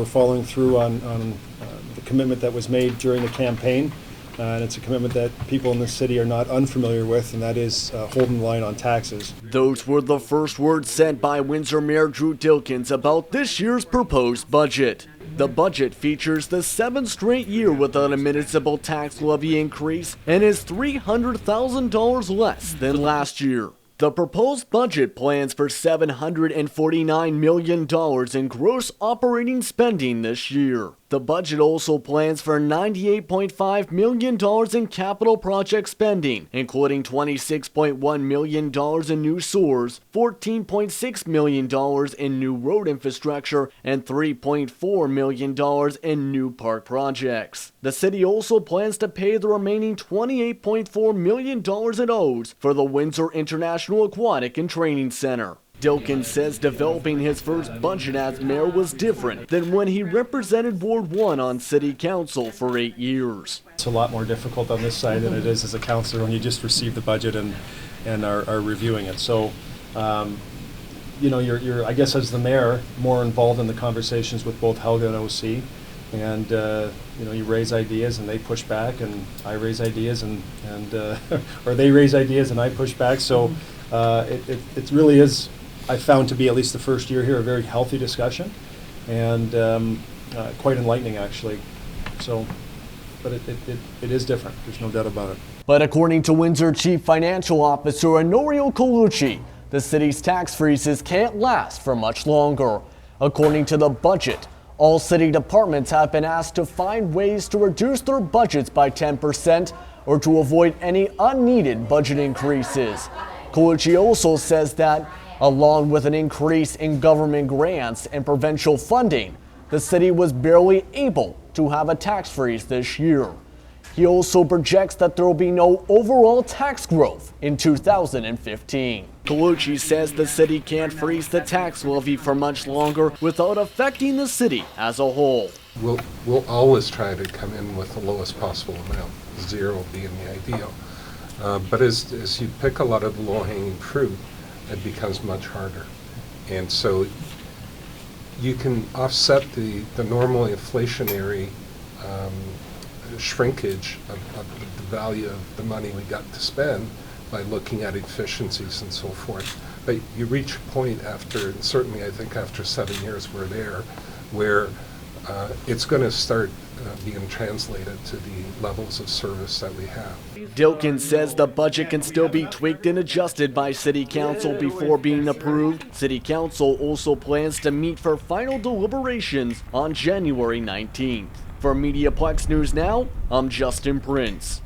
We're following through on the commitment that was made during the campaign, and it's a commitment that people in the city are not unfamiliar with, and that is holding the line on taxes. Those were the first words said by Windsor Mayor Drew Dilkens about this year's proposed budget. The budget features the 7th straight year without a municipal tax levy increase and is $300,000 less than last year. The proposed budget plans for $749 million in gross operating spending this year. The budget also plans for $98.5 million in capital project spending, including $26.1 million in new sewers, $14.6 million in new road infrastructure, and $3.4 million in new park projects. The city also plans to pay the remaining $28.4 million it owes for the Windsor International Aquatic and Training Center. Dilkens says developing his first budget as mayor was different than when he represented Ward 1 on city council for 8 years. It's a lot more difficult on this side than it is as a councillor when you just receive the budget and are reviewing it. So, you're I guess as the mayor more involved in the conversations with both Helga and OC, and you raise ideas and they push back, and I raise ideas and or they raise ideas and I push back. So it really is, I found to be, at least the first year here, a very healthy discussion, and quite enlightening actually. So, but it is different, there's no doubt about it. But according to Windsor Chief Financial Officer Honorio Colucci, the city's tax freezes can't last for much longer. According to the budget, all city departments have been asked to find ways to reduce their budgets by 10% or to avoid any unneeded budget increases. Colucci also says that, along with an increase in government grants and provincial funding, the city was barely able to have a tax freeze this year. He also projects that there will be no overall tax growth in 2015. Colucci says the city can't freeze the tax levy for much longer without affecting the city as a whole. We'll always try to come in with the lowest possible amount, 0 being the ideal. But as you pick a lot of the low-hanging fruit, it becomes much harder. And so you can offset the normal inflationary shrinkage of the value of the money we got to spend by looking at efficiencies and so forth. But you reach a point after, certainly I think after 7 years we're there, where it's going to start being translated to the levels of service that we have. Dilkens says the budget can still be tweaked and adjusted by City Council before being approved. City Council also plans to meet for final deliberations on January 19th. For Mediaplex News Now, I'm Justin Prince.